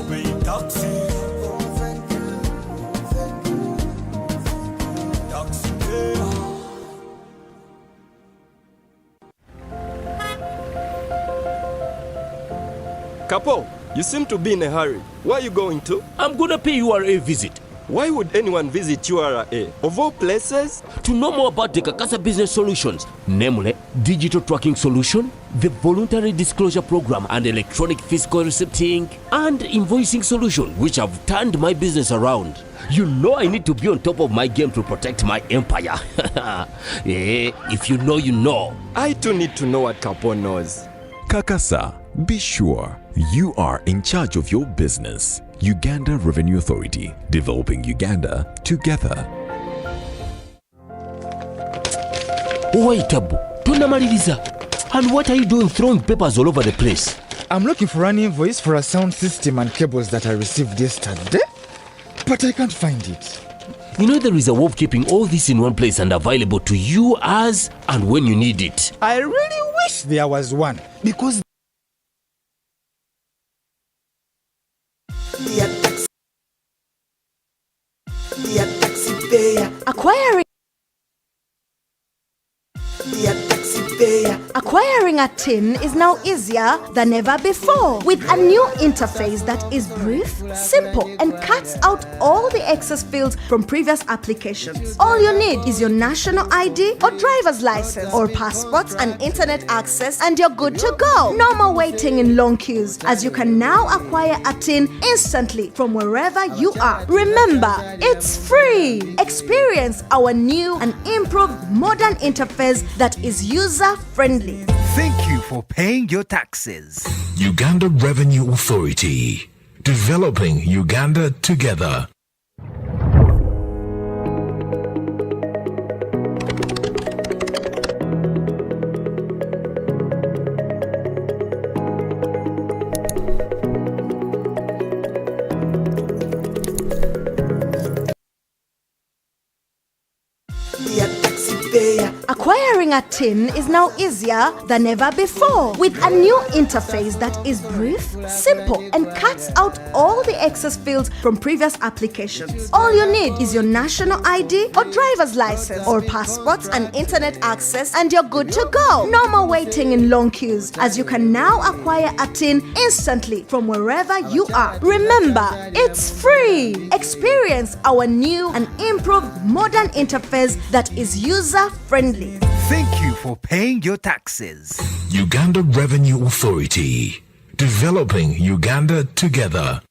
Obey taxi. Taxi payer. Capo, you seem to be in a hurry. Where are you going to? I'm gonna pay URA visit. Why would anyone visit URA? Of all places? To know more about the Kakasa Business Solutions, namely digital tracking solution, the voluntary disclosure program and electronic fiscal receipting and invoicing solution, which have turned my business around. You know I need to be on top of my game to protect my empire. If you know, you know. I too need to know what Capo knows. Kakasa, be sure you are in charge of your business. Uganda Revenue Authority, developing Uganda together. Wait, Abu, tunamaliliza. And what are you doing throwing papers all over the place? I'm looking for an invoice for a sound system and cables that I received yesterday, but I can't find it. You know there is a way of keeping all this in one place and available to you as and when you need it. I really wish there was one, because Acquiring a tin is now easier than ever before with a new interface that is brief, simple, and cuts out all the excess fields from previous applications. All you need is your national ID or driver's license or passports and internet access, and you're good to go. No more waiting in long queues, as you can now acquire a tin instantly from wherever you are. Remember, it's free. Experience our new and improved modern interface that is user-friendly. Thank you for paying your taxes. Uganda Revenue Authority, developing Uganda together. Acquiring a tin is now easier than ever before with a new interface that is brief, simple, and cuts out all the excess fields from previous applications. All you need is your national ID or driver's license or passports and internet access, and you're good to go. No more waiting in long queues, as you can now acquire a tin instantly from wherever you are. Remember, it's free. Experience our new and improved modern interface that is user-friendly. Thank you for paying your taxes. Uganda Revenue Authority, developing Uganda together.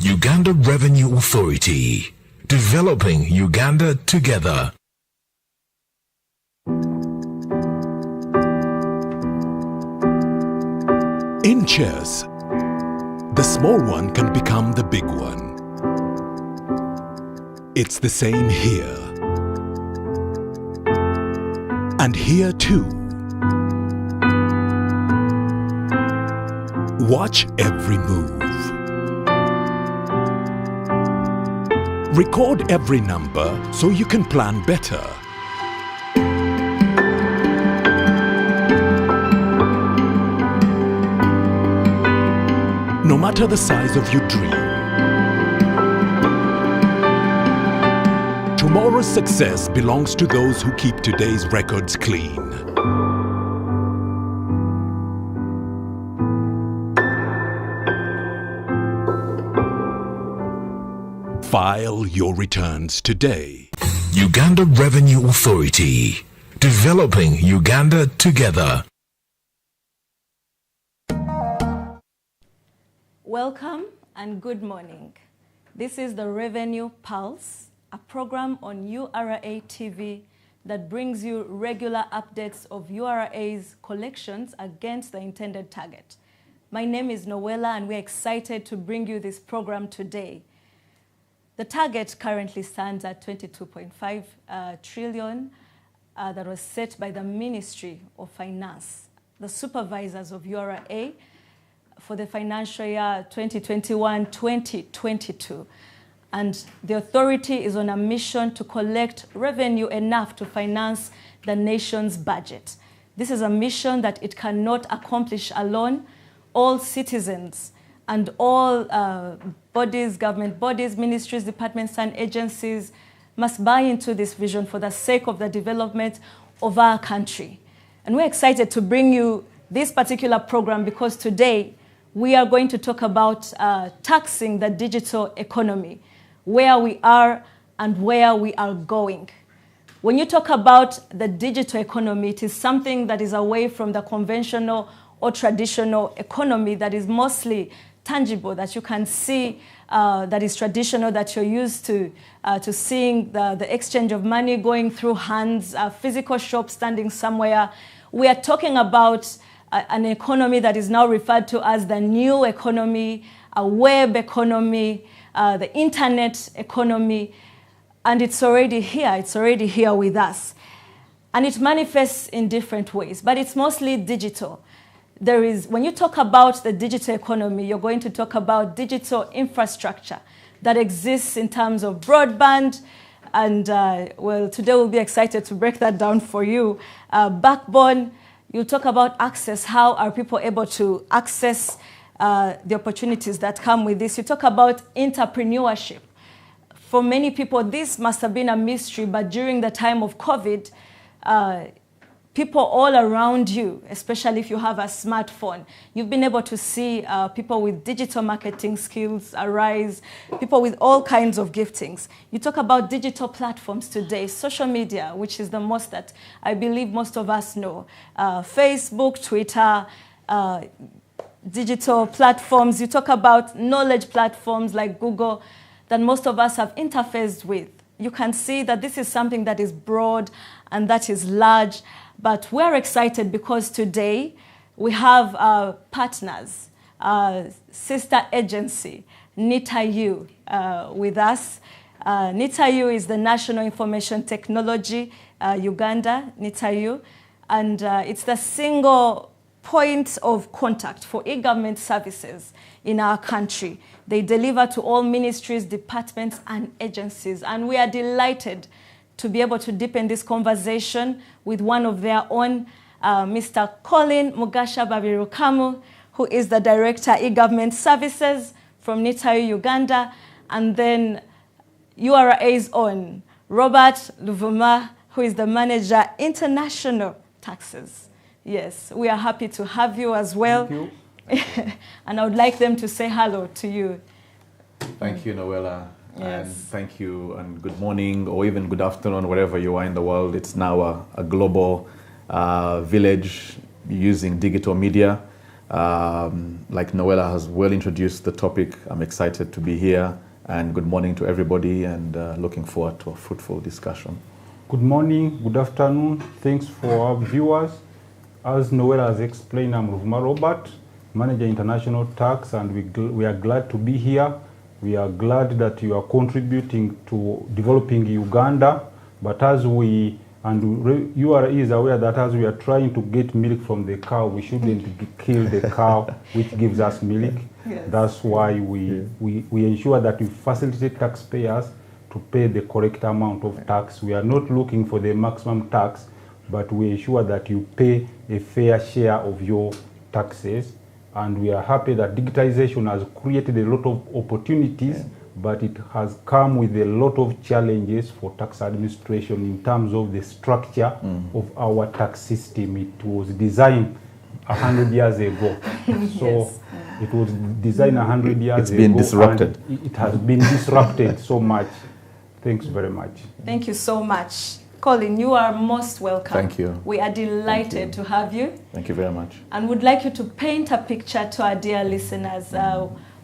Uganda Revenue Authority, developing Uganda together. In chess, the small one can become the big one. It's the same here. And here too. Watch every move. Record every number so you can plan better. No matter the size of your dream, tomorrow's success belongs to those who keep today's records clean. File your returns today. Uganda Revenue Authority. Developing Uganda together. Welcome and good morning. This is the Revenue Pulse, a program on URA TV that brings you regular updates of URA's collections against the intended target. My name is Noella and we're excited to bring you this program today. The target currently stands at 22.5 trillion that was set by the Ministry of Finance, the supervisors of URA, for the financial year 2021-2022. And the authority is on a mission to collect revenue enough to finance the nation's budget. This is a mission that it cannot accomplish alone. All citizens and all bodies, government bodies, ministries, departments, and agencies must buy into this vision for the sake of the development of our country. And we're excited to bring you this particular program because today we are going to talk about taxing the digital economy, where we are and where we are going. When you talk about the digital economy, it is something that is away from the conventional or traditional economy that is mostly tangible, that you can see, that is traditional, that you're used to seeing the exchange of money going through hands, a physical shop standing somewhere. We are talking about an economy that is now referred to as the new economy, a web economy, the internet economy, and it's already here with us. And it manifests in different ways, but it's mostly digital. When you talk about the digital economy, you're going to talk about digital infrastructure that exists in terms of broadband, and well, today we'll be excited to break that down for you. Backbone, you'll talk about access, how are people able to access the opportunities that come with this. You talk about entrepreneurship. For many people, this must have been a mystery, but during the time of COVID, people all around you, especially if you have a smartphone, you've been able to see people with digital marketing skills arise, people with all kinds of giftings. You talk about digital platforms today, social media, which is the most that I believe most of us know. Facebook, Twitter, digital platforms. You talk about knowledge platforms like Google that most of us have interfaced with. You can see that this is something that is broad and that is large, but we're excited because today we have partners, sister agency, NITAU, with us. NITAU is the National Information Technology Uganda, NITAU, and it's the single point of contact for e-government services in our country. They deliver to all ministries, departments, and agencies. And we are delighted to be able to deepen this conversation with one of their own, Mr. Colin Mugasha Babirukamu, who is the Director E-Government Services from NITAU Uganda, and then URA's own, Robert Luvuma, who is the Manager International Taxes. Yes, we are happy to have you as well. Thank you. And I would like them to say hello to you. Thank you, Noella. Yes. And thank you, and good morning or even good afternoon, wherever you are in the world. It's now a global village using digital media. Like Noella has well introduced the topic, I'm excited to be here. And good morning to everybody, and looking forward to a fruitful discussion. Good morning, good afternoon. Thanks for our viewers. As Noella has explained, I'm Ruvuma Robert, Manager International Tax, and we are glad to be here. We are glad that you are contributing to developing Uganda, but URA is aware that as we are trying to get milk from the cow, we shouldn't kill the cow which gives us milk. Yes. That's why we ensure that we facilitate taxpayers to pay the correct amount of tax. We are not looking for the maximum tax, but we ensure that you pay a fair share of your taxes. And we are happy that digitization has created a lot of opportunities, but it has come with a lot of challenges for tax administration in terms of the structure of our tax system. It was designed 100 years ago. So It was designed 100 years ago. It's been disrupted. And it has been disrupted so much. Thanks very much. Thank you so much. Colin, you are most welcome. Thank you. We are delighted to have you. Thank you very much. And would like you to paint a picture to our dear listeners.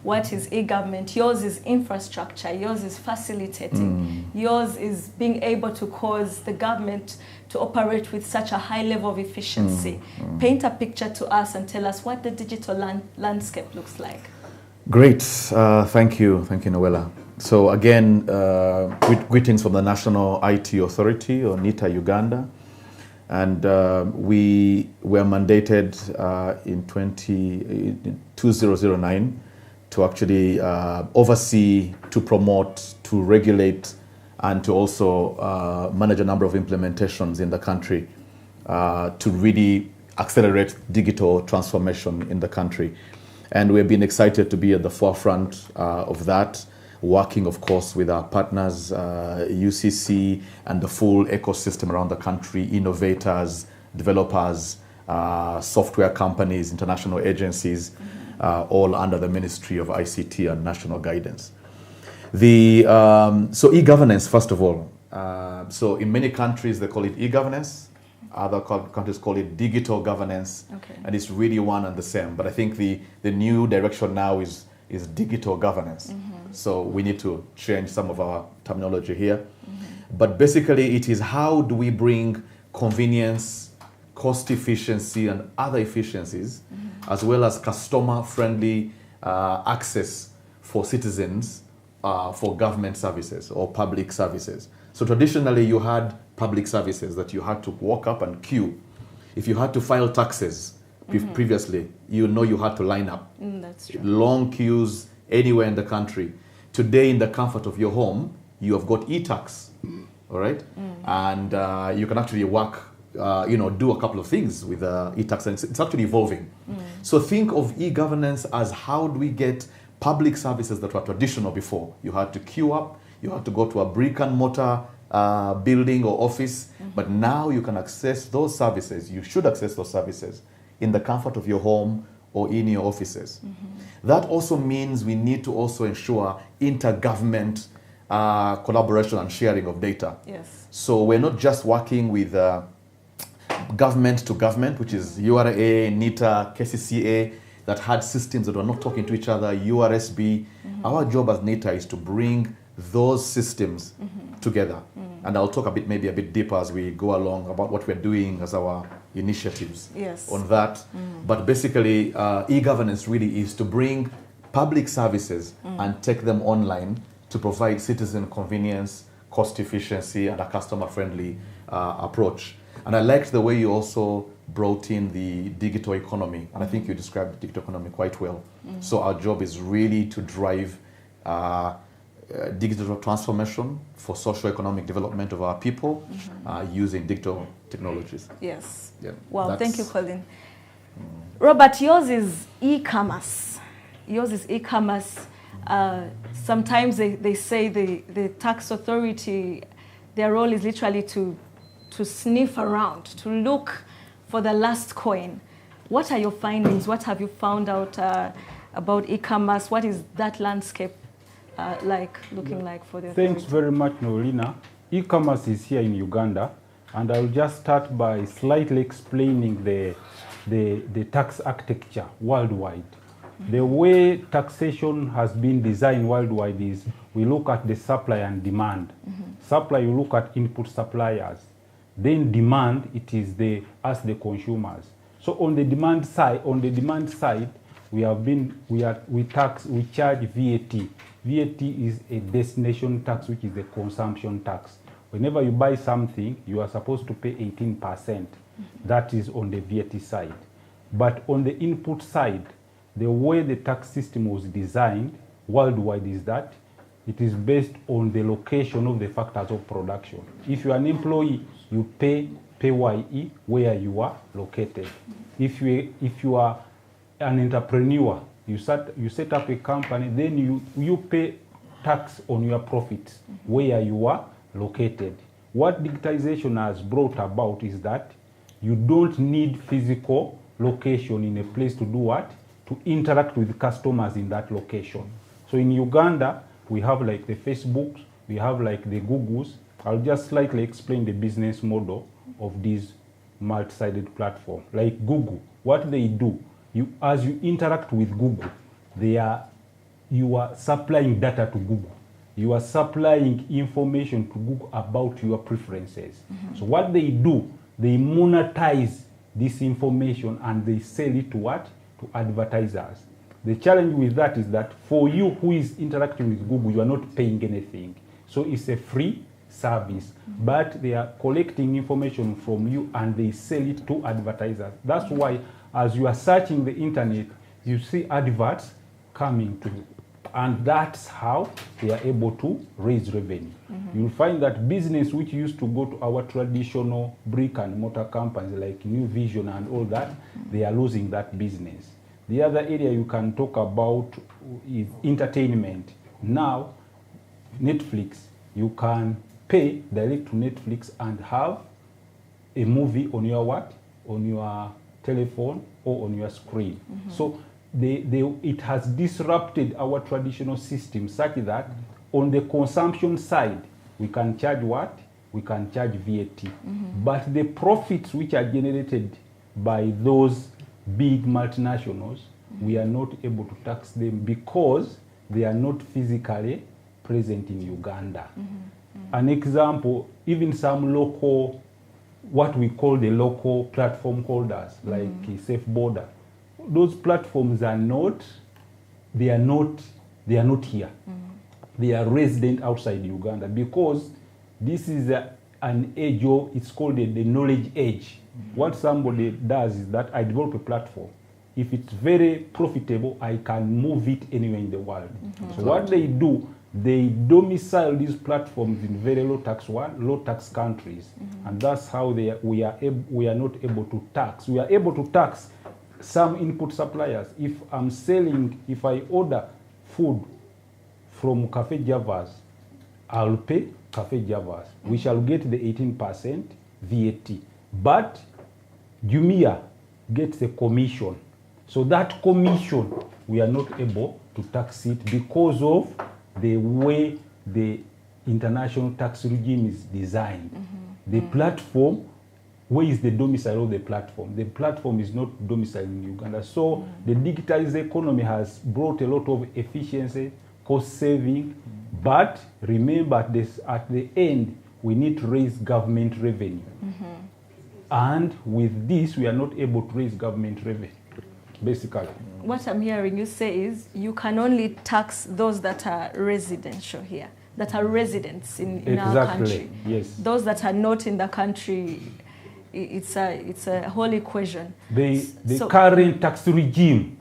What is e-government? Yours is infrastructure. Yours is facilitating. Yours is being able to cause the government to operate with such a high level of efficiency. Paint a picture to us and tell us what the digital landscape looks like. Great. Thank you. Thank you, Noella. So again, greetings from the National IT Authority, or NITA Uganda. And we were mandated in 2009 to actually oversee, to promote, to regulate, and to also manage a number of implementations in the country to really accelerate digital transformation in the country. And we've been excited to be at the forefront of that, working, of course, with our partners, UCC, and the full ecosystem around the country, innovators, developers, software companies, international agencies, all under the Ministry of ICT and National Guidance. So e-governance, first of all. So in many countries, they call it e-governance. Other countries call it digital governance. And it's really one and the same. But I think the new direction now is digital governance. So we need to change some of our terminology here. But basically, it is how do we bring convenience, cost efficiency, and other efficiencies, as well as customer-friendly access for citizens for government services or public services. So traditionally, you had public services that you had to walk up and queue. If you had to file taxes previously, you know you had to line up. That's true. Long queues anywhere in the country. Today, in the comfort of your home, you have got e-tax, all right? And you can actually work, do a couple of things with e-tax, and it's actually evolving. So think of e-governance as how do we get public services that were traditional before. You had to queue up, you had to go to a brick and mortar building or office, but now you can access those services. You should access those services in the comfort of your home or in your offices. That also means we need to also ensure intergovernment collaboration and sharing of data. Yes. So we're not just working with government to government, which is URA, NITA, KCCA, that had systems that were not talking to each other, URSB. Our job as NITA is to bring those systems together. And I'll talk maybe a bit deeper as we go along about what we're doing as our initiatives on that. But basically, e-governance really is to bring public services and take them online to provide citizen convenience, cost efficiency, and a customer-friendly approach. And I liked the way you also brought in the digital economy, and I think you described the digital economy quite well. So our job is really to drive digital transformation for socio-economic development of our people using digital technologies. Yes. Yeah, wow, thank you, Colin. Robert, yours is e-commerce. Yours is e-commerce. Sometimes they say the tax authority, their role is literally to sniff around, to look for the last coin. What are your findings? What have you found out about e-commerce? What is that landscape looking like for the Thanks very much, Norina. E-commerce is here in Uganda, and I'll just start by slightly explaining the tax architecture worldwide. The way taxation has been designed worldwide is we look at the supply and demand. Supply, you look at input suppliers. Then demand, it is us the consumers. So on the demand side, we charge VAT. VAT is a destination tax, which is a consumption tax. Whenever you buy something, you are supposed to pay 18%. That is on the VAT side. But on the input side, the way the tax system was designed worldwide is that it is based on the location of the factors of production. If you are an employee, you pay PAYE where you are located. If you are an entrepreneur, you set up a company, then you pay tax on your profits where you are located. What digitization has brought about is that you don't need physical location in a place to do what? to interact with customers in that location. So in Uganda, we have like the Facebooks, we have like the Googles. I'll just slightly explain the business model of these multi-sided platform. Like Google, what they do, as you interact with Google, you are supplying data to Google. You are supplying information to Google about your preferences. So what they do, they monetize this information and they sell it to what? To advertisers. The challenge with that is that for you who is interacting with Google, you are not paying anything. So it's a free service, but they are collecting information from you and they sell it to advertisers. That's why as you are searching the internet, you see adverts coming to you. And that's how they are able to raise revenue. You'll find that business which used to go to our traditional brick and mortar companies like New Vision and all that, they are losing that business. The other area you can talk about is entertainment. Now, Netflix, you can pay direct to Netflix and have a movie on your what? On your telephone or on your screen. So it has disrupted our traditional system such that on the consumption side, we can charge what? We can charge VAT. But the profits which are generated by those big multinationals, we are not able to tax them because they are not physically present in Uganda. An example, even some local, what we call the local platform holders, like Safe Border, those platforms are not here. They are resident outside Uganda because this is an age of, it's called the knowledge age. What somebody does is that I develop a platform. If it's very profitable, I can move it anywhere in the world. So what they do, they domicile these platforms in very low tax countries, and that's how we are not able to tax. We are able to tax some input suppliers. If I order food from Cafe Javas, I'll pay Cafe Javas. We shall get the 18% VAT. But Jumia gets a commission. So that commission, we are not able to tax it because of the way the international tax regime is designed. The platform, where is the domicile of the platform? The platform is not domiciled in Uganda. So the digitized economy has brought a lot of efficiency, cost saving, but remember at the end, we need to raise government revenue. And with this, we are not able to raise government revenue, basically. What I'm hearing you say is you can only tax those that are residential here, that are residents in our country. Yes. Those that are not in the country, it's a whole equation. The current tax regime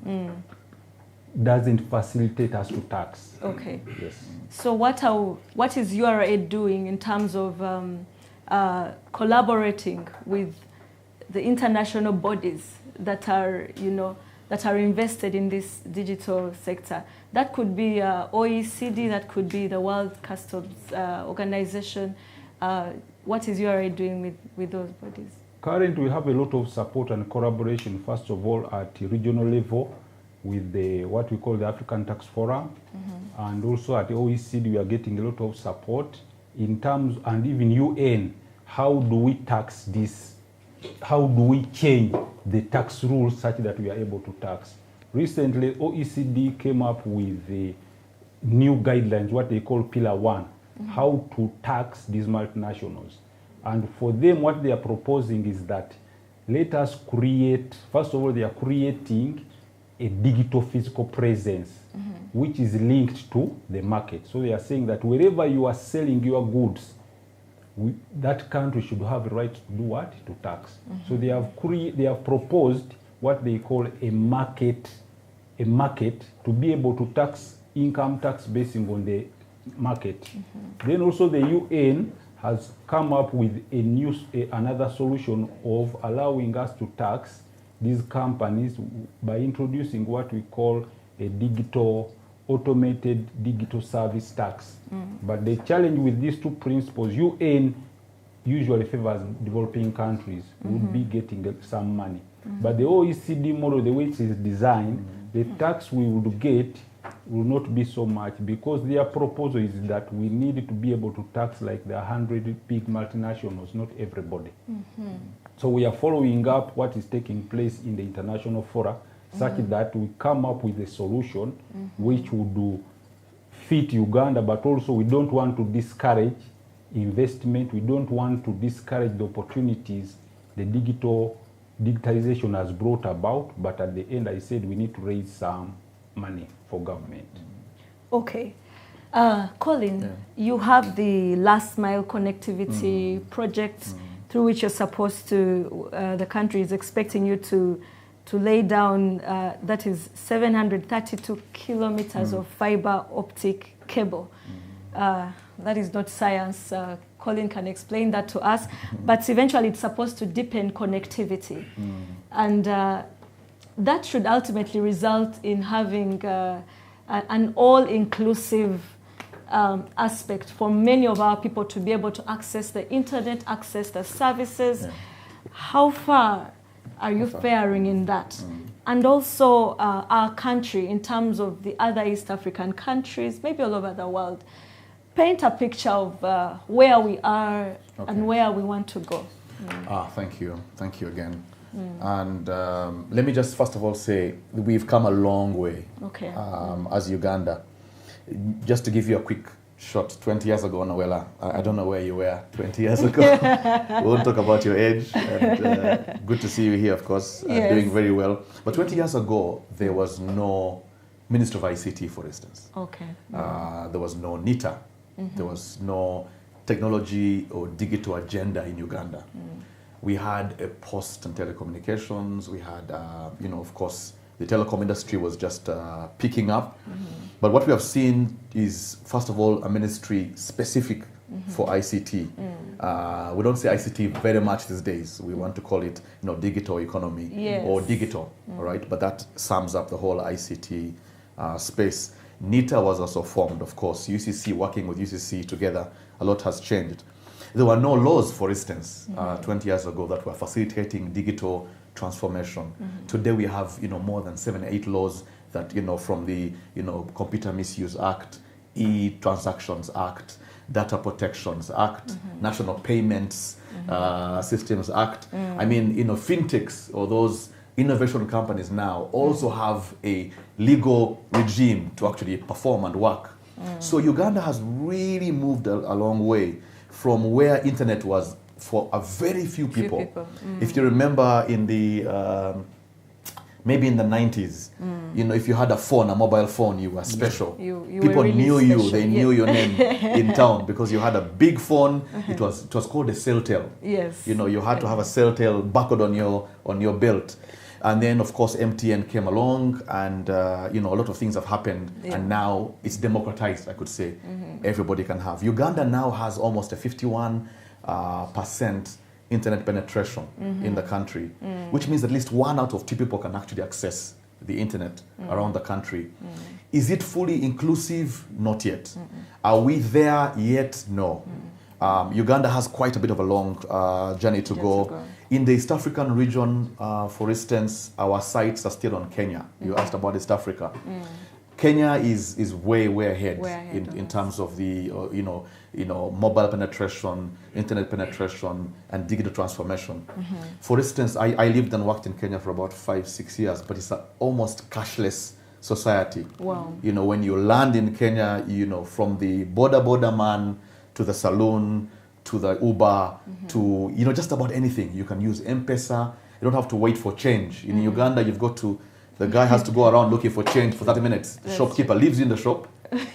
doesn't facilitate us to tax. Okay. Yes. So what is URA doing in terms of collaborating with the international bodies that are, that are invested in this digital sector? That could be OECD, that could be the World Customs Organization. What is URA doing with those bodies? Currently, we have a lot of support and collaboration, first of all, at regional level with what we call the African Tax Forum. And also at the OECD, we are getting a lot of support in terms, and even UN, how do we tax this? How do we change the tax rules such that we are able to tax? Recently, OECD came up with the new guidelines, what they call Pillar 1, how to tax these multinationals. And for them, what they are proposing is that let us create, first of all, they are creating a digital physical presence, which is linked to the market. So they are saying that wherever you are selling your goods, that country should have a right to do what? To tax. So they have proposed what they call a market to be able to tax income tax based on the market. Then also the UN has come up with another solution of allowing us to tax these companies by introducing what we call a automated digital service tax. But the challenge with these two principles, UN usually favors developing countries, would be getting some money. But the OECD model, the way it is designed, the tax we would get will not be so much, because their proposal is that we need to be able to tax like the 100 big multinationals, not everybody. So we are following up what is taking place in the international fora, such that we come up with a solution which would fit Uganda, but also we don't want to discourage investment. We don't want to discourage the opportunities the digitalization has brought about. But at the end, I said we need to raise some money for government. Okay. Colin, you have the last mile connectivity project through which you're supposed to, the country is expecting you to lay down, that is 732 kilometers of fiber optic cable. That is not science. Colin can explain that to us. But eventually it's supposed to deepen connectivity. And that should ultimately result in having an all-inclusive aspect for many of our people to be able to access the internet, access the services. How far are you faring in that? And also our country in terms of the other East African countries, maybe all over the world. Paint a picture of where we are and where we want to go. Thank you. Thank you again. And let me just first of all say we've come a long way as Uganda. Just to give you a quick shot, 20 years ago, Noella, I don't know where you were 20 years ago. We won't talk about your age. And, good to see you here, of course, doing very well. But 20 years ago, there was no Minister of ICT, for instance. There was no NITA. There was no technology or digital agenda in Uganda. We had a post and telecommunications. We had, of course, the telecom industry was just picking up. But what we have seen is, first of all, a ministry specific for ICT. We don't say ICT very much these days. We want to call it, digital economy or digital, all right? But that sums up the whole ICT space. NITA was also formed, of course. UCC, working with UCC together, a lot has changed. There were no laws, for instance, 20 years ago that were facilitating digital transformation. Today we have, more than 7 or 8 laws that, from the, Computer Misuse Act, E-Transactions Act, Data Protections Act, National Payments Systems Act. I mean, fintechs or those innovation companies now also have a legal regime to actually perform and work. So Uganda has really moved a long way from where internet was for a very few people. If you remember in the, maybe in the 90s, if you had a phone, a mobile phone, you were special. People really knew special. You, they knew your name in town because you had a big phone. It was called a Celtel. You had to have a Celtel barcode on your belt. And then, of course, MTN came along and, a lot of things have happened. And now it's democratized, I could say. Everybody can have. Uganda now has almost a 51% internet penetration in the country, which means at least 1 out of 2 people can actually access the internet around the country. Is it fully inclusive? Not yet. Are we there yet? No. Uganda has quite a bit of a long journey to go. In the East African region, for instance, our sights are still on Kenya. You asked about East Africa. Kenya is way ahead in terms of the mobile penetration, internet penetration, and digital transformation. For instance, I lived and worked in Kenya for about 5-6 years, but it's an almost cashless society. When you land in Kenya, from the border man to the saloon, to the Uber, to just about anything. You can use M-Pesa. You don't have to wait for change. In Uganda, the guy has to go around looking for change for 30 minutes. The shopkeeper lives in the shop,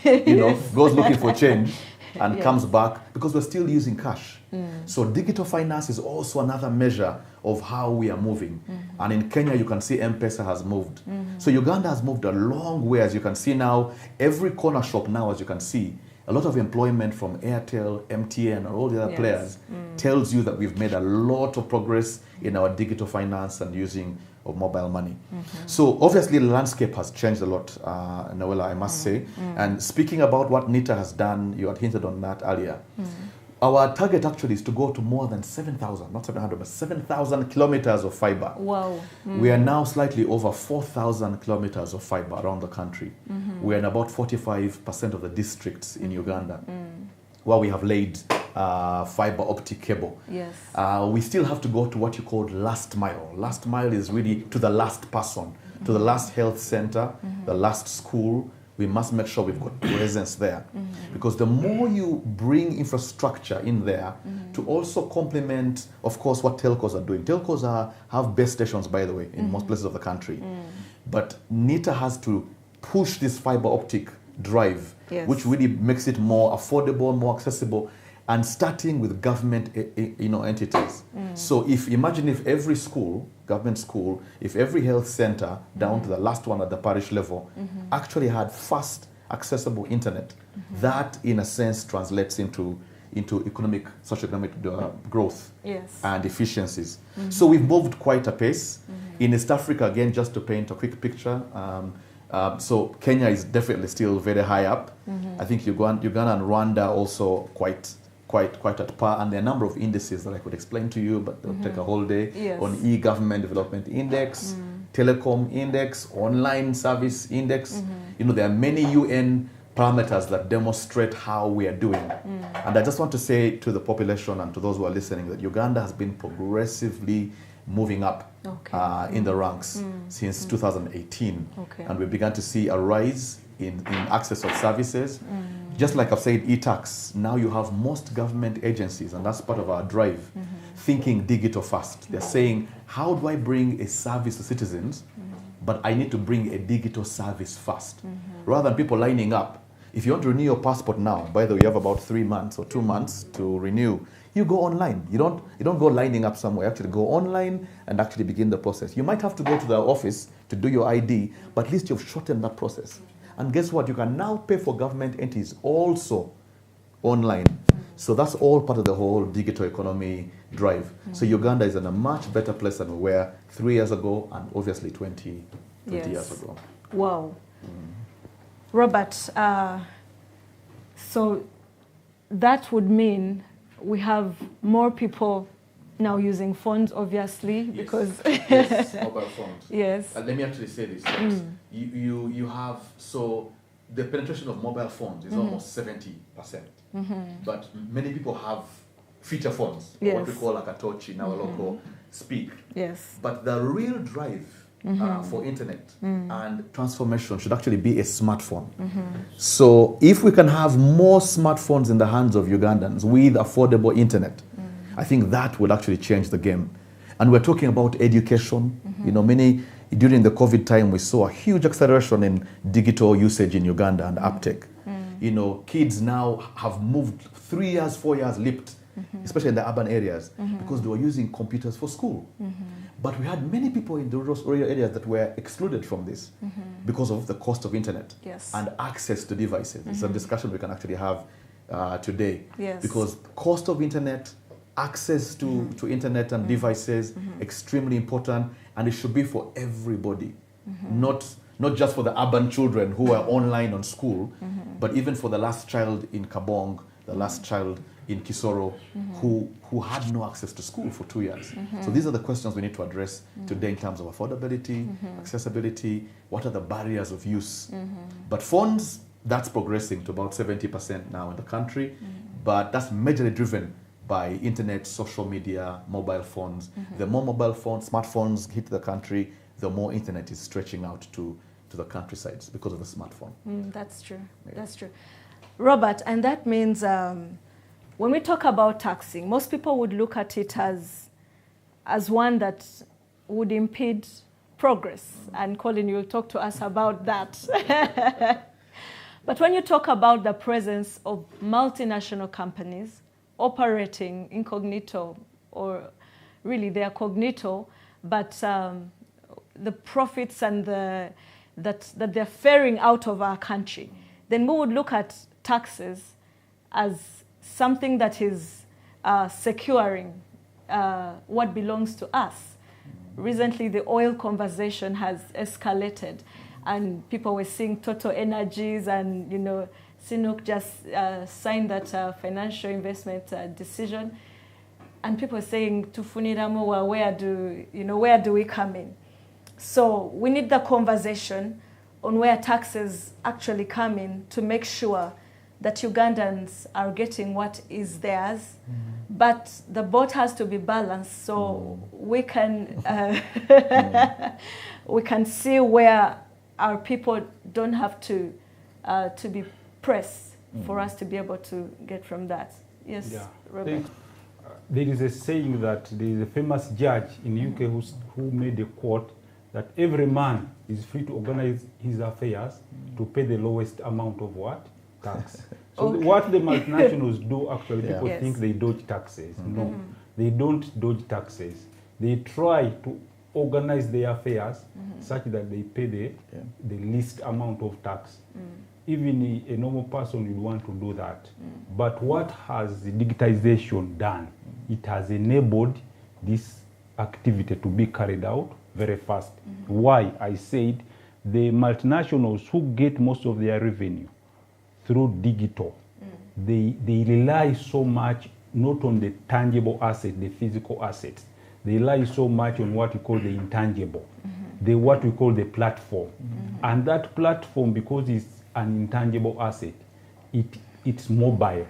goes looking for change and comes back because we're still using cash. So digital finance is also another measure of how we are moving. And in Kenya, you can see M-Pesa has moved. So Uganda has moved a long way. As you can see now, every corner shop now, as you can see, a lot of employment from Airtel, MTN, and all the other players tells you that we've made a lot of progress in our digital finance and using of mobile money. So obviously the landscape has changed a lot, Noella, I must say. And speaking about what NITA has done, you had hinted on that earlier. Our target actually is to go to more than 7,000, not 700, but 7,000 kilometers of fiber. Wow. We are now slightly over 4,000 kilometers of fiber around the country. We are in about 45% of the districts in Uganda where we have laid fiber optic cable. Yes. We still have to go to what you call last mile. Last mile is really to the last person, to the last health center, the last school. We must make sure we've got presence there. Because the more you bring infrastructure in there to also complement, of course, what telcos are doing. Telcos have base stations, by the way, in most places of the country. But NITA has to push this fiber optic drive, Yes. which really makes it more affordable, more accessible, and starting with government entities. So imagine if every school, government school, if every health center, down to the last one at the parish level, actually had fast, accessible internet, that in a sense translates into economic, socioeconomic growth Yes. and efficiencies. So we've moved quite a pace. In East Africa, again, just to paint a quick picture, so Kenya is definitely still very high up. I think Uganda and Rwanda also quite at par, and there are a number of indices that I could explain to you, but they'll take a whole day. Yes. On e-government development index, telecom index, online service index. There are many UN parameters that demonstrate how we are doing. And I just want to say to the population and to those who are listening that Uganda has been progressively moving up in the ranks since 2018. Okay. And we began to see a rise in access of services. Just like I've said, e-tax, now you have most government agencies, and that's part of our drive, thinking digital first. They're saying, how do I bring a service to citizens, but I need to bring a digital service first. Rather than people lining up. If you want to renew your passport now, by the way, you have about 3 months or 2 months to renew, you go online. You don't go lining up somewhere. You actually go online and actually begin the process. You might have to go to the office to do your ID, but at least you've shortened that process. And guess what? You can now pay for government entities also online. So that's all part of the whole digital economy drive. So Uganda is in a much better place than we were 3 years ago and obviously 20 years ago. Wow. Robert, so that would mean we have more people now using phones, obviously, because yes, mobile phones. Yes. Let me actually say this. Yes. You have, so the penetration of mobile phones is almost 70%. But many people have feature phones, or what we call like a touch in our local speak. Yes. But the real drive for internet and transformation should actually be a smartphone. So if we can have more smartphones in the hands of Ugandans with affordable internet, I think that would actually change the game. And we're talking about education. During the COVID time, we saw a huge acceleration in digital usage in Uganda and uptake. Kids now have moved 3 years, 4 years, leaped, especially in the urban areas, because they were using computers for school. But we had many people in the rural areas that were excluded from this because of the cost of internet and access to devices. It's a discussion we can actually have today. Because cost of internet, access to internet and devices, extremely important, and it should be for everybody, not just for the urban children who are online on school, but even for the last child in Kabong, the last child in Kisoro, who had no access to school for 2 years. So these are the questions we need to address today in terms of affordability, accessibility, what are the barriers of use. But phones, that's progressing to about 70% now in the country, but that's majorly driven by internet, social media, mobile phones. The more mobile phones, smartphones hit the country, the more internet is stretching out to the countrysides because of the smartphone. That's true. That's true. Robert, and that means when we talk about taxing, most people would look at it as one that would impede progress. And Colin, you'll talk to us about that. But when you talk about the presence of multinational companies operating incognito, or really they are cognito, but the profits and that they're ferrying out of our country, then we would look at taxes as something that is securing what belongs to us. Recently, the oil conversation has escalated, and people were seeing Total Energies and CNUC just signed that financial investment decision, and people are saying, "Tufuniramu, where do we come in?" So we need the conversation on where taxes actually come in to make sure that Ugandans are getting what is theirs. But the boat has to be balanced, so we can we can see where our people don't have to be pressed for us to be able to get from that. Yes, Yeah. Robert. There is a saying that there is a famous judge in UK who made a quote that every man is free to organize his affairs to pay the lowest amount of what? Tax. So what the multinationals do, actually, people think they dodge taxes. No, they don't dodge taxes. They try to organize their affairs such that they pay the least amount of tax. Even a normal person would want to do that. But what has the digitization done? It has enabled this activity to be carried out very fast. Why? I said the multinationals who get most of their revenue through digital, they rely so much not on the tangible asset, the physical assets. They rely so much on what we call the intangible, what we call the platform. And that platform, because it's an intangible asset, it's mobile.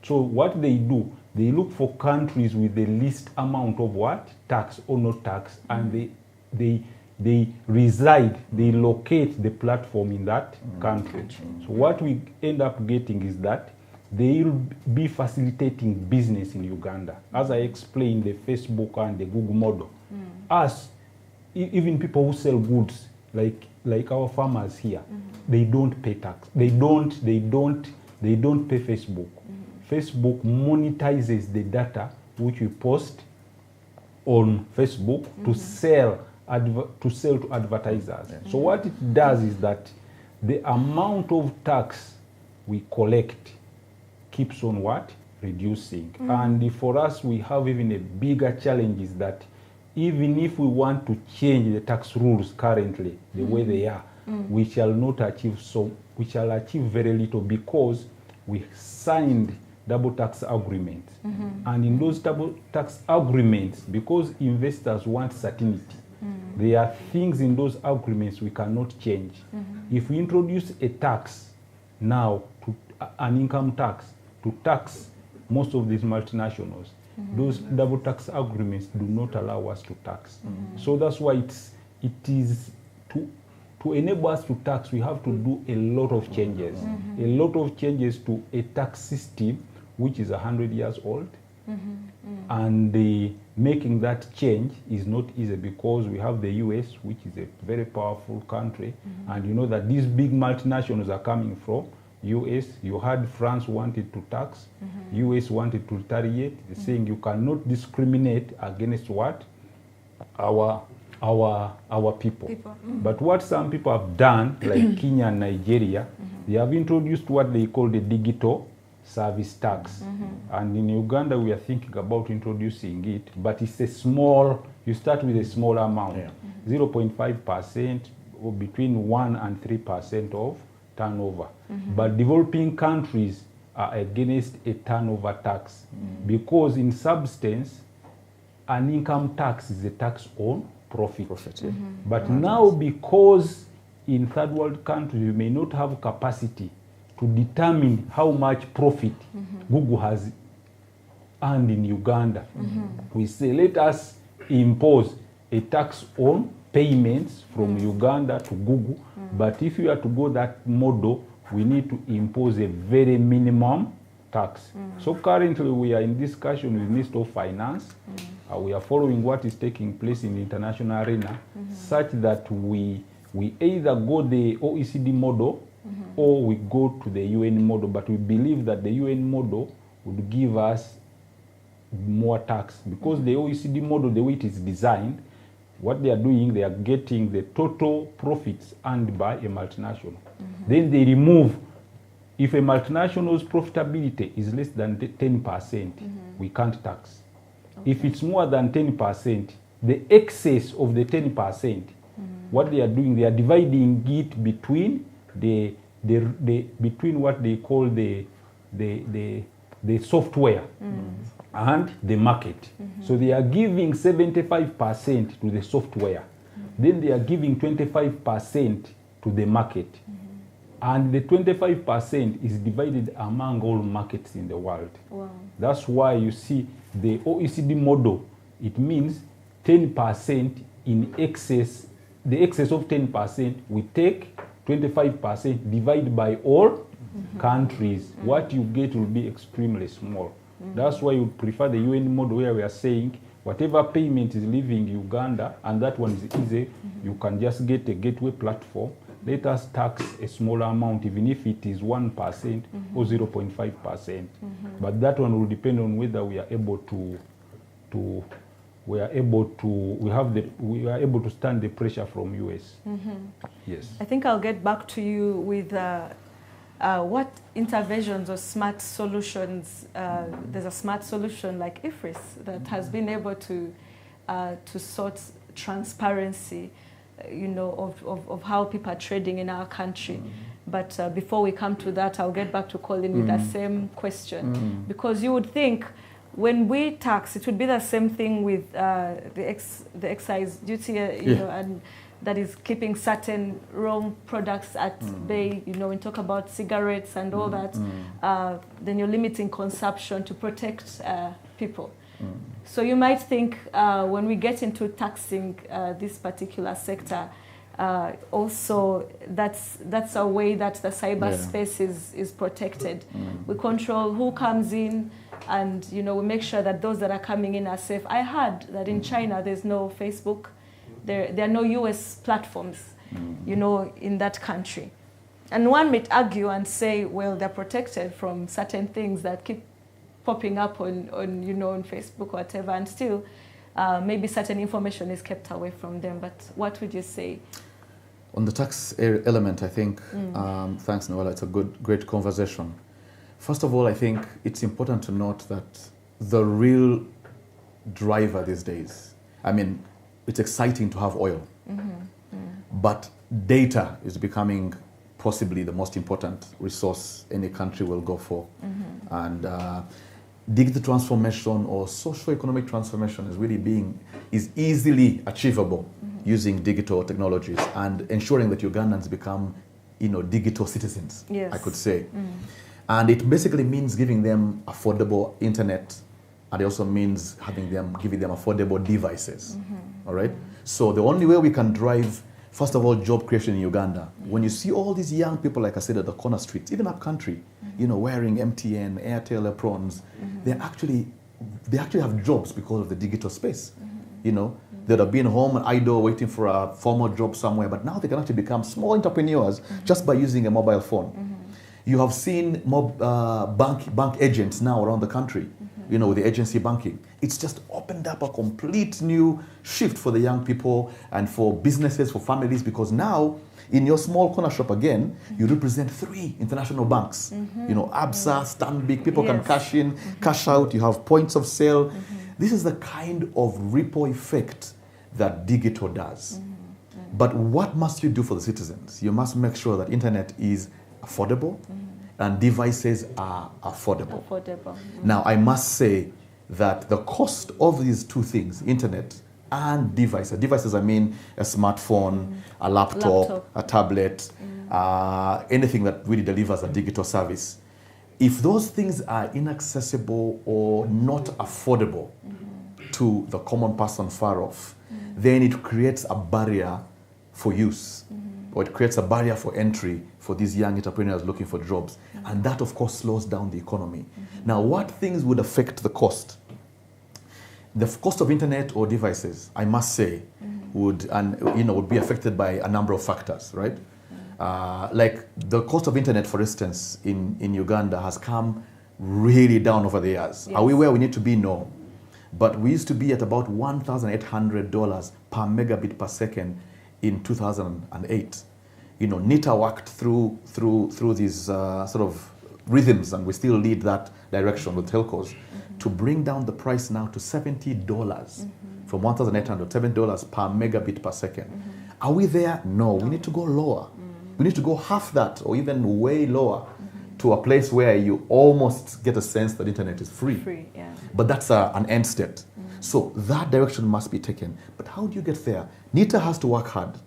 So what they do, they look for countries with the least amount of what? Tax or not tax, and they reside, they locate the platform in that country. So what we end up getting is that they will be facilitating business in Uganda. As I explained, the Facebook and the Google model. Us, even people who sell goods, like our farmers here, they don't pay tax. They don't pay Facebook. Facebook monetizes the data which we post on Facebook to sell to advertisers. So what it does is that the amount of tax we collect keeps on what? Reducing. And for us, we have even a bigger challenge is that even if we want to change the tax rules currently, the way they are, we shall not achieve we shall achieve very little because we signed double tax agreements. And in those double tax agreements, because investors want certainty, there are things in those agreements we cannot change. If we introduce a tax now, an income tax, to tax most of these multinationals, those double tax agreements do not allow us to tax. So that's why it is to enable us to tax, we have to do a lot of changes. A lot of changes to a tax system which is 100 years old. And making that change is not easy because we have the US, which is a very powerful country. And you know that these big multinationals are coming from US. You heard France wanted to tax, US wanted to retaliate. They're saying you cannot discriminate against what? Our people. But what some people have done, like Kenya and Nigeria, they have introduced what they call the digital service tax. And in Uganda, we are thinking about introducing it, but it's a small, you start with a small amount, 0.5% or between 1 and 3% of turnover. But developing countries are against a turnover tax because in substance, an income tax is a tax on profit. But now because in third world countries, we may not have capacity to determine how much profit Google has earned in Uganda. We say, let us impose a tax on payments from Uganda to Google. But if you are to go that model, we need to impose a very minimum tax. So currently we are in discussion with Minister of Finance. We are following what is taking place in the international arena such that we either go the OECD model or we go to the UN model, but we believe that the UN model would give us more tax because the OECD model, the way it is designed, what they are doing, they are getting the total profits earned by a multinational. Then they remove, if a multinational's profitability is less than 10%, we can't tax. If it's more than 10%, the excess of the 10%, what they are doing, they are dividing it between the between what they call the software and the market. So they are giving 75% to the software. Then they are giving 25% to the market. And the 25% is divided among all markets in the world. Wow. That's why you see the OECD model, it means 10% in excess, the excess of 10%, we take 25%, divide by all countries. What you get will be extremely small. That's why you prefer the UN model where we are saying whatever payment is leaving Uganda, and that one is easy, you can just get a gateway platform. Let us tax a smaller amount, even if it is 1% or 0.5%. But that one will depend on whether we are able we are able to stand the pressure from US. Yes. I think I'll get back to you with what interventions or smart solutions. There's a smart solution like IFRIS that has been able to sort transparency, of how people are trading in our country. But before we come to that, I'll get back to Colin with the same question. Because you would think when we tax, it would be the same thing with the excise duty, and that is keeping certain wrong products at bay. When you talk about cigarettes and all that, then you're limiting consumption to protect people. So you might think when we get into taxing this particular sector, also that's a way that the cyberspace is protected. We control who comes in, and we make sure that those that are coming in are safe. I heard that in China there's no Facebook, there are no US platforms, in that country. And one might argue and say, well, they're protected from certain things that keep popping up on Facebook or whatever, and still maybe certain information is kept away from them. But what would you say? On the tax element, I think, thanks, Noella, it's a great conversation. First of all, I think it's important to note that the real driver these days, it's exciting to have oil, but data is becoming possibly the most important resource any country will go for. And digital transformation or socio-economic transformation is easily achievable using digital technologies and ensuring that Ugandans become, digital citizens, yes. I could say. And it basically means giving them affordable internet, and it also means giving them affordable devices. All right? So the only way we can drive, first of all, job creation in Uganda, when you see all these young people, like I said, at the corner streets, even up country, wearing MTN, Airtel aprons, they actually have jobs because of the digital space. They'd have been home idle waiting for a formal job somewhere, but now they can actually become small entrepreneurs just by using a mobile phone. You have seen more bank agents now around the country, with the agency banking. It's just opened up a complete new shift for the young people and for businesses, for families, because now in your small corner shop again, you represent 3 international banks. Absa, Stanbic, people can cash in, cash out, you have points of sale. This is the kind of ripple effect that digital does. But what must you do for the citizens? You must make sure that internet is affordable and devices are affordable. Now, I must say that the cost of these two things, internet and devices, I mean a smartphone, a laptop, a tablet, anything that really delivers a digital service, if those things are inaccessible or not affordable to the common person far off, then it creates a barrier for use, or it creates a barrier for entry for these young entrepreneurs looking for jobs. And that, of course, slows down the economy. Now, what things would affect the cost? The cost of internet or devices, I must say, would be affected by a number of factors, right? Like the cost of internet, for instance, in Uganda has come really down over the years. Yes. Are we where we need to be? No. But we used to be at about $1,800 per megabit per second in 2008. NITA worked through these sort of rhythms, and we still lead that direction with telcos to bring down the price now to $70 from $1,800, $70 per megabit per second. Are we there? No, we need to go lower. We need to go half that or even way lower to a place where you almost get a sense that internet is free. Yeah. But that's an end state. So that direction must be taken. But how do you get there? NITA has to work hard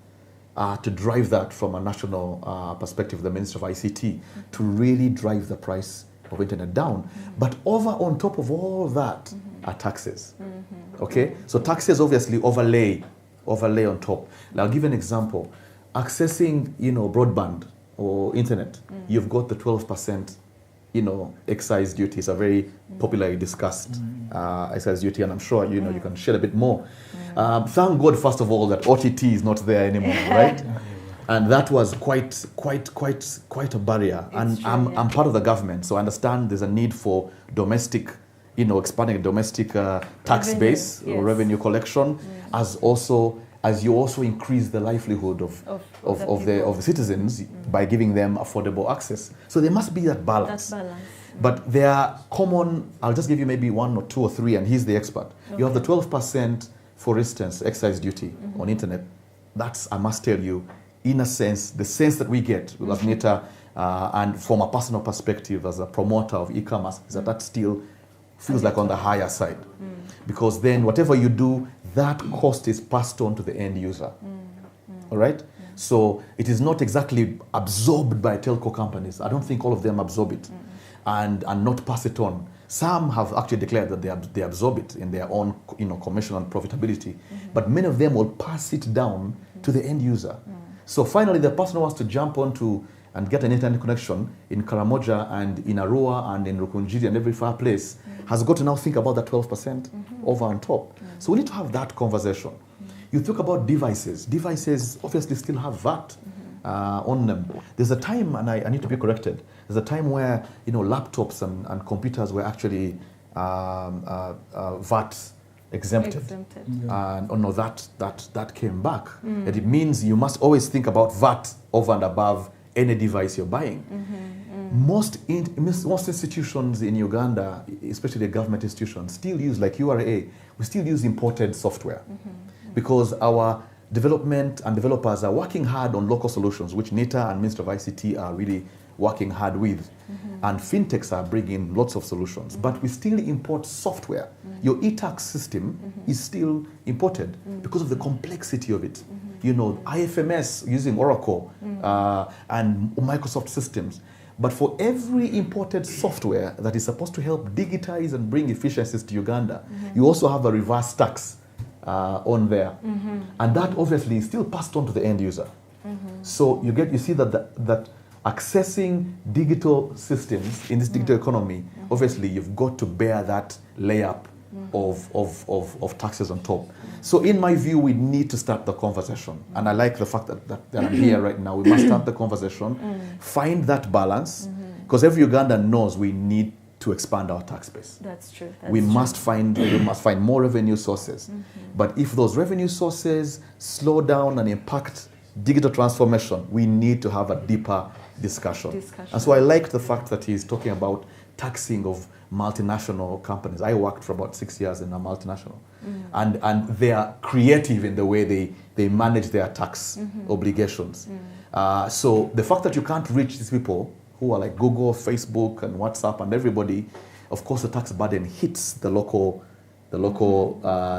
to drive that from a national perspective, the Minister of ICT, to really drive the price of internet down. But over on top of all that are taxes. Okay? So taxes obviously overlay on top. I'll give you an example. Accessing, broadband or internet, you've got the 12%, excise duty. It's a very popularly discussed excise duty, and I'm sure, you can share a bit more. Thank God, first of all, that OTT is not there anymore, right? And that was quite a barrier. And I'm part of the government, so I understand there's a need for domestic, expanding a domestic tax base or revenue collection, as you also increase the livelihood of the citizens by giving them affordable access. So there must be that balance. But they are common. I'll just give you maybe one or two or three, and he's the expert. You have the 12%, for instance, excise duty on internet. That's, I must tell you, in a sense, the sense that we get with NITA, and from a personal perspective as a promoter of e-commerce, is that still feels like on the higher side. Because then whatever you do, that cost is passed on to the end user. All right? So it is not exactly absorbed by telco companies. I don't think all of them absorb it and not pass it on. Some have actually declared that they absorb it in their own commercial and profitability. But many of them will pass it down to the end user. So finally, the person who wants to jump onto and get an internet connection in Karamoja and in Arua and in Rukunjiri and every far place has got to now think about that 12% over on top. So we need to have that conversation. You talk about devices. Devices obviously still have VAT on them. There's a time, and I need to be corrected, there's a time where laptops and computers were actually VAT exempted. And no, that came back. And it means you must always think about VAT over and above any device you're buying. Most institutions in Uganda, especially government institutions, still use, like URA, we still use imported software because our development and developers are working hard on local solutions, which NITA and Minister of ICT are really working hard with. And fintechs are bringing lots of solutions, but we still import software. Your e-tax system is still imported because of the complexity of it. IFMS using Oracle and Microsoft systems. But for every imported software that is supposed to help digitize and bring efficiencies to Uganda, you also have a reverse tax on there. And that obviously is still passed on to the end user. So you see that accessing digital systems in this digital economy, obviously you've got to bear that layup of taxes on top. So in my view, we need to start the conversation. And I like the fact that I'm here right now. We must start the conversation, find that balance, because every Ugandan knows we need to expand our tax base. That's true. We must find more revenue sources. But if those revenue sources slow down and impact digital transformation, we need to have a deeper discussion. And so I like the fact that he's talking about taxing of multinational companies. I worked for about 6 years in a multinational. And they are creative in the way they manage their tax obligations. So the fact that you can't reach these people who are like Google, Facebook, and WhatsApp, and everybody, of course the tax burden hits the local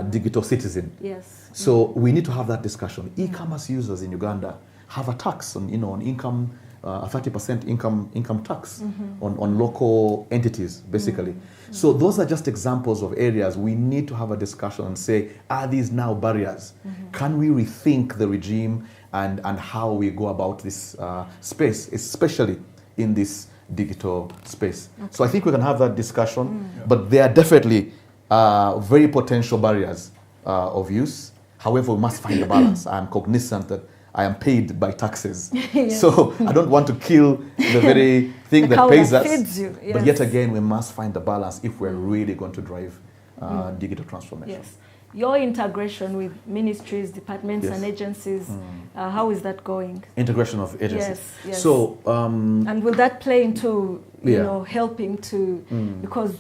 digital citizen. Yes. So we need to have that discussion. E-commerce users in Uganda have a tax on income, a 30% income tax on local entities, basically. So those are just examples of areas we need to have a discussion and say, are these now barriers? Can we rethink the regime and how we go about this space, especially in this digital space? So I think we can have that discussion, but there are definitely very potential barriers of use. However, we must find a balance. I'm cognizant that I am paid by taxes. Yes. So I don't want to kill the very thing that pays us. Feeds you. Yes. But yet again, we must find the balance if we're really going to drive digital transformation. Yes. Your integration with ministries, departments, and agencies, how is that going? Integration of agencies. Yes. So, and will that play into helping to because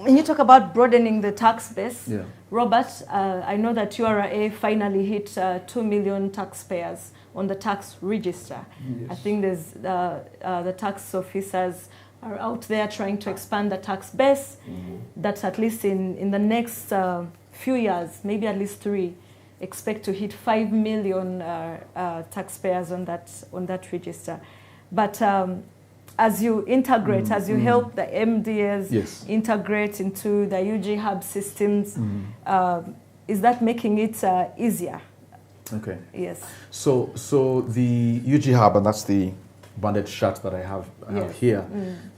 when you talk about broadening the tax base, Yeah. Robert, I know that URA finally hit 2 million taxpayers on the tax register. Yes. I think there's the tax officers are out there trying to expand the tax base. That at least in the next few years, maybe at least 3, expect to hit 5 million taxpayers on that register. But as you integrate, as you help the MDAs Yes. integrate into the UG Hub systems, is that making it easier? Okay. Yes. So the UG Hub, and that's the banded shirt that I have Yes. here.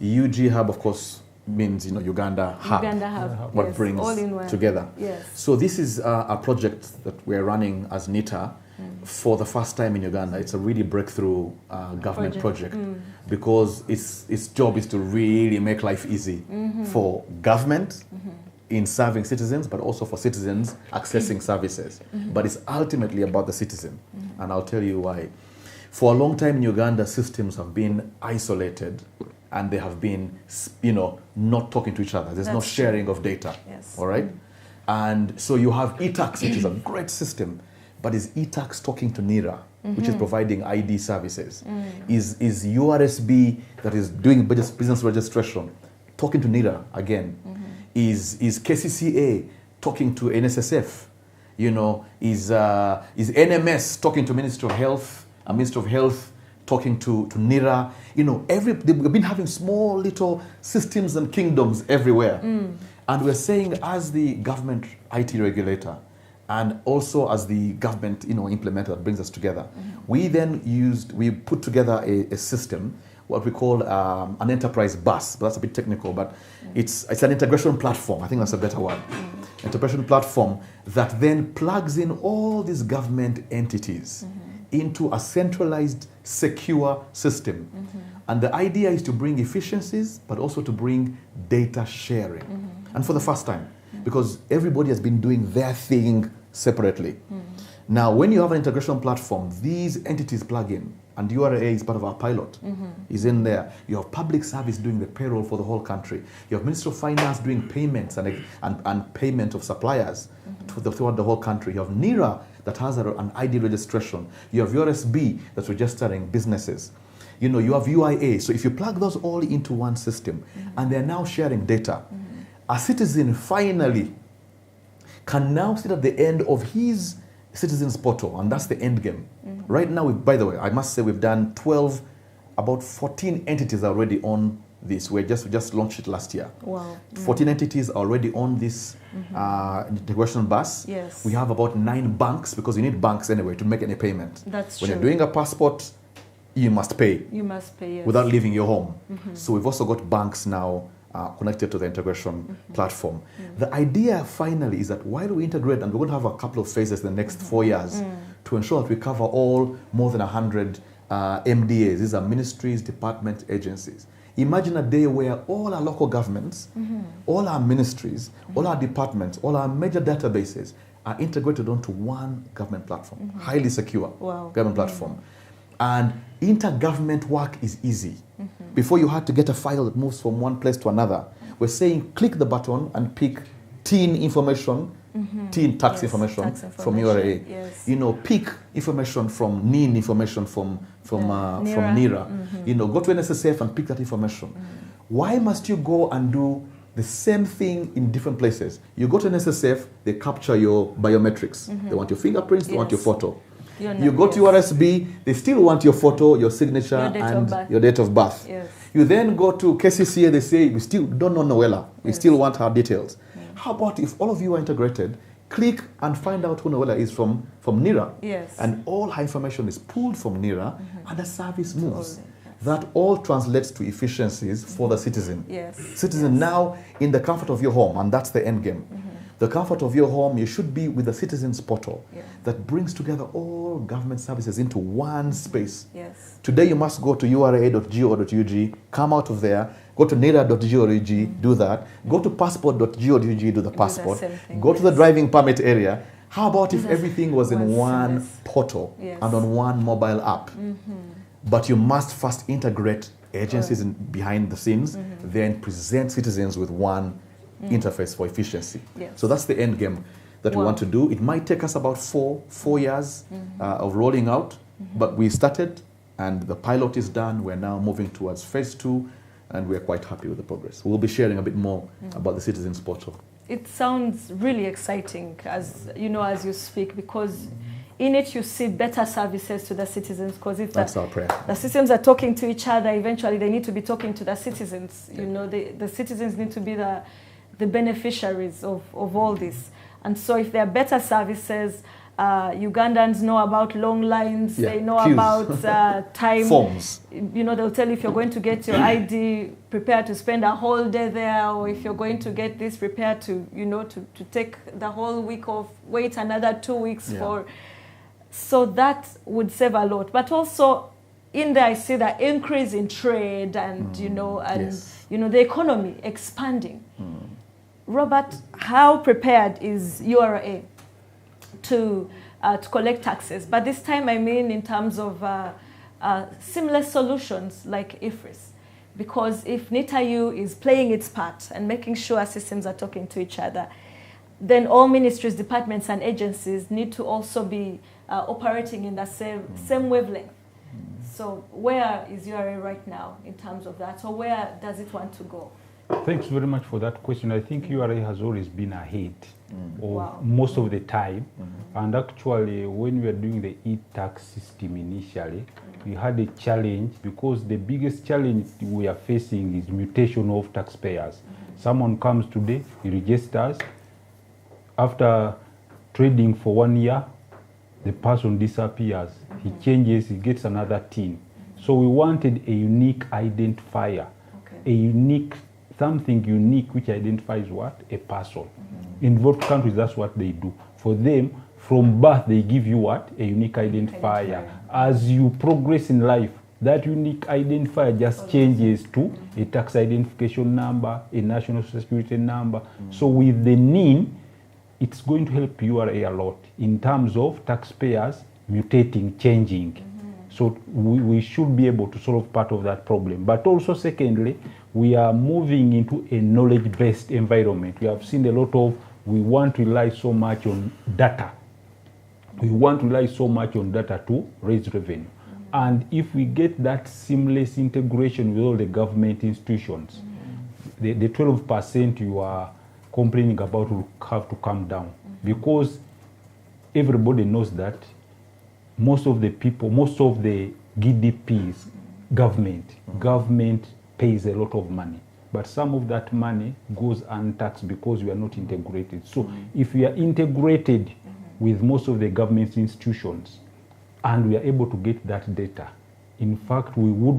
The UG Hub, of course, means Uganda Hub. Uganda Hub, What yes, brings all in one. together. Yes. So this is a project that we're running as NITA for the first time in Uganda. It's a really breakthrough government project because its job is to really make life easy for government in serving citizens, but also for citizens accessing services. But it's ultimately about the citizen, and I'll tell you why. For a long time in Uganda, systems have been isolated and they have been, not talking to each other. There's no That's sharing of data, Yes. all right? And so you have eTax, which is a great system, but is eTax talking to NIRA, which is providing ID services? Is URSB, that is doing business registration, talking to NIRA again? Is KCCA talking to NSSF? Is NMS talking to Ministry of Health? Minister of Health talking to NIRA? We've been having small little systems and kingdoms everywhere. And we're saying, as the government IT regulator, and also as the government implementer that brings us together, we put together a system, what we call an enterprise bus. But that's a bit technical, but it's an integration platform. I think that's a better word. Integration platform that then plugs in all these government entities into a centralized, secure system. And the idea is to bring efficiencies, but also to bring data sharing. And for the first time, because everybody has been doing their thing separately. Now, when you have an integration platform, these entities plug in, and URA is part of our pilot, is in there. You have public service doing the payroll for the whole country. You have Ministry of Finance doing payments and payment of suppliers throughout the whole country. You have NIRA that has an ID registration. You have URSB that's registering businesses. You have UIA. So if you plug those all into one system, and they're now sharing data, a citizen finally can now sit at the end of his citizens portal, and that's the end game. Right now, by the way, I must say we've done about 14 entities already on this. We just launched it last year. Wow. 14 entities already on this integration bus. Yes. We have about 9 banks, because you need banks anyway to make any payment. That's when true. you're doing a passport, you must pay. You must pay, yes. Without leaving your home. So we've also got banks now connected to the integration platform. The idea finally is that while we integrate, and we're going to have a couple of phases in the next 4 years to ensure that we cover more than 100 MDAs. These are ministries, departments, agencies. Imagine a day where all our local governments, all our ministries, all our departments, all our major databases are integrated onto one government platform, highly secure government platform. And intergovernment work is easy. Before you had to get a file that moves from one place to another, we're saying click the button and pick TIN information, TIN tax information from URA. Yes. Pick information from NIN information from NIRA. Go to NSSF and pick that information. Why must you go and do the same thing in different places? You go to NSSF, they capture your biometrics. They want your fingerprints, they want your photo. You go to URSB, they still want your photo, your signature, and your date of birth. Yes. You then go to KCCA, they say, we still don't know Noella. We still want her details. How about if all of you are integrated, click and find out who Noella is from NIRA. Yes. And all her information is pulled from NIRA, and the service moves. That all translates to efficiencies for the citizen. Yes. Citizen now in the comfort of your home, and that's the end game. The comfort of your home, you should be with the citizens portal that brings together all government services into one space. Yes. Today you must go to ura.go.ug, come out of there, go to nira.go.ug, do that. Go to passport.go.ug, do the passport. Go to the driving permit area. How about if everything was in one portal and on one mobile app? But you must first integrate agencies behind the scenes, then present citizens with one interface for efficiency. Yes. So that's the end game that we want to do. It might take us about four years of rolling out, but we started and the pilot is done. We're now moving towards phase 2 and we're quite happy with the progress. We'll be sharing a bit more about the Citizens Portal. It sounds really exciting as you speak, because in it you see better services to the citizens, because if that's our prayer. The systems are talking to each other, eventually they need to be talking to the citizens. The citizens need to be the beneficiaries of all this. And so if there are better services, Ugandans know about long lines, they know queues. About time. Forms. They'll tell you if you're going to get your ID, prepare to spend a whole day there, or if you're going to get this, prepare to, to take the whole week off, wait another 2 weeks for. So that would save a lot. But also in there I see the increase in trade and, the economy expanding. Robert, how prepared is URA to collect taxes? But this time I mean in terms of seamless solutions like IFRIS. Because if NITAU is playing its part and making sure systems are talking to each other, then all ministries, departments and agencies need to also be operating in the same wavelength. So where is URA right now in terms of that? Or where does it want to go? Thanks very much for that question. I think URA has always been ahead of most of the time. And actually, when we were doing the e-tax system initially, we had a challenge, because the biggest challenge we are facing is mutation of taxpayers. Someone comes today, he registers. After trading for 1 year, the person disappears. He changes, he gets another TIN. So we wanted a unique identifier, something unique which identifies what? A person. In both countries, that's what they do. For them, from birth, they give you what? A unique identifier. As you progress in life, that unique identifier just changes to a tax identification number, a national security number. So with the NIN, it's going to help URA a lot in terms of taxpayers mutating, changing. So we should be able to solve part of that problem. But also, secondly, we are moving into a knowledge-based environment. We have seen a lot of, we want to rely so much on data. We want to rely so much on data to raise revenue. And if we get that seamless integration with all the government institutions, the 12% you are complaining about will have to come down, because everybody knows that most of the people, most of the GDPs, government pays a lot of money, but some of that money goes untaxed because we are not integrated. So if we are integrated with most of the government institutions and we are able to get that data, in fact, we want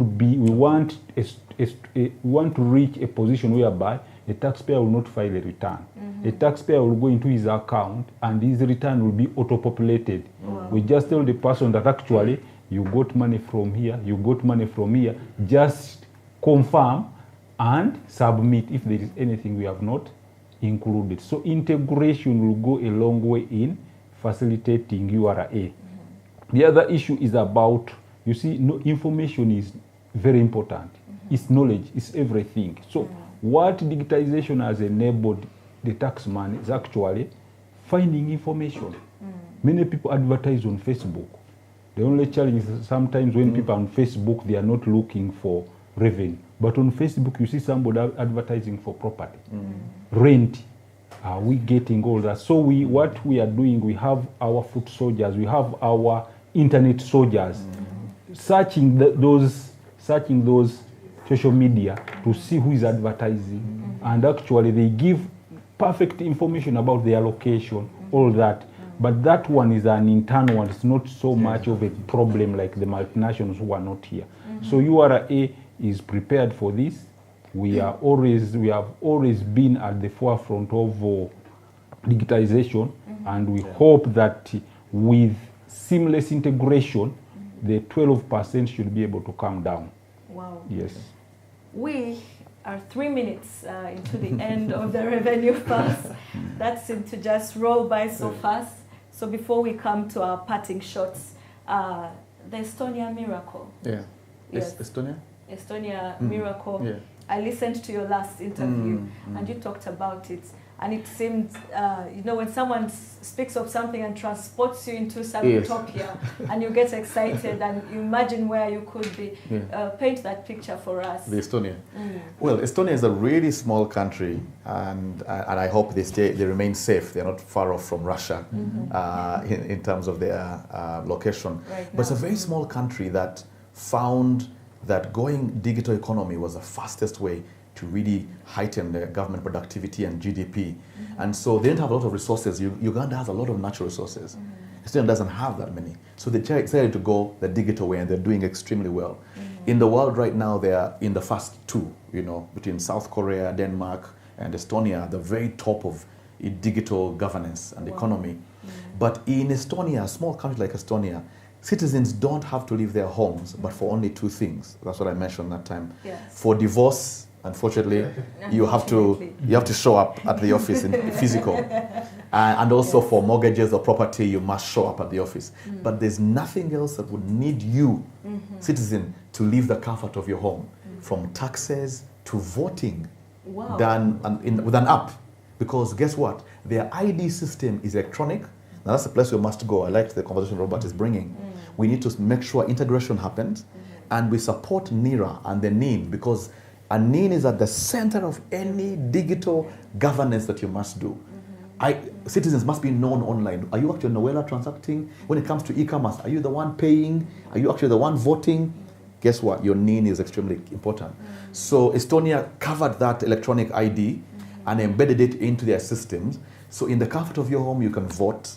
to reach a position whereby a taxpayer will not file a return. A taxpayer will go into his account and his return will be auto-populated. We just tell the person that actually you got money from here, you got money from here, just confirm and submit if there is anything we have not included. So integration will go a long way in facilitating URA. The other issue is about, you see, information is very important. It's knowledge, it's everything. So what digitization has enabled the taxman is actually finding information. Many people advertise on Facebook. The only challenge is sometimes when people are on Facebook, they are not looking for revenue. But on Facebook, you see somebody advertising for property, rent. Are we getting all that? So what we are doing, we have our foot soldiers, we have our internet soldiers, searching those social media to see who is advertising, and actually they give perfect information about their location, all that. But that one is an internal one. It's not so much of a problem like the multinationals who are not here. So URA is prepared for this. We have always been at the forefront of digitization, and we hope that with seamless integration, the 12% should be able to come down. Wow. Yes. We are 3 minutes into the end of the revenue fast. That seemed to just roll by so fast. So before we come to our parting shots, the Estonia miracle. Yeah. Yes. Estonia? Estonia miracle. Yeah. I listened to your last interview and you talked about it. And it seemed, when someone speaks of something and transports you into some utopia, and you get excited and you imagine where you could be, paint that picture for us. The Estonia. Well, Estonia is a really small country, and I hope they remain safe. They're not far off from Russia in terms of their location. But it's a very small country that found that going digital economy was the fastest way to really heighten the government productivity and GDP. And so they didn't have a lot of resources. Uganda has a lot of natural resources. Estonia doesn't have that many. So they decided to go the digital way, and they're doing extremely well. In the world right now, they are in the first two, between South Korea, Denmark, and Estonia, the very top of digital governance and economy. But in Estonia, a small country like Estonia, citizens don't have to leave their homes, but for only two things. That's what I mentioned that time. For divorce, unfortunately, you have to show up at the office in physical, and also for mortgages or property, you must show up at the office. But there's nothing else that would need you, citizen, to leave the comfort of your home, from taxes to voting, done with an app. Because guess what? Their ID system is electronic. Now that's the place we must go. I liked the conversation Robert is bringing. We need to make sure integration happens, and we support NIRA and the NIN, because a NIN is at the center of any digital governance that you must do. Citizens must be known online. Are you actually Noella transacting? When it comes to e-commerce, are you the one paying? Are you actually the one voting? Guess what? Your NIN is extremely important. So Estonia covered that electronic ID and embedded it into their systems. So in the comfort of your home, you can vote.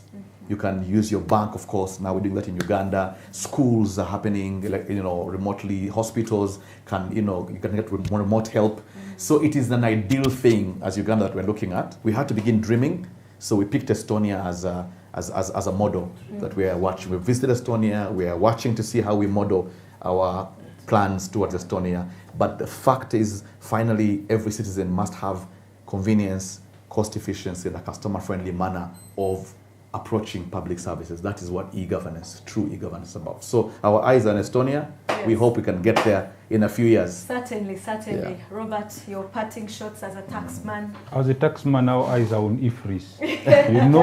You can use your bank, of course. Now we're doing that in Uganda. Schools are happening, remotely. Hospitals can, you can get remote help. So it is an ideal thing as Uganda that we're looking at. We had to begin dreaming, so we picked Estonia as a model that we are watching. We visited Estonia. We are watching to see how we model our plans towards Estonia. But the fact is, finally, every citizen must have convenience, cost efficiency, and a customer-friendly manner of approaching public services. That is what e-governance, true e-governance is about. So our eyes are on Estonia. We hope we can get there in a few years. Certainly. Yeah. Robert, your parting shots as a taxman. As a taxman, our eyes are on IFRIS.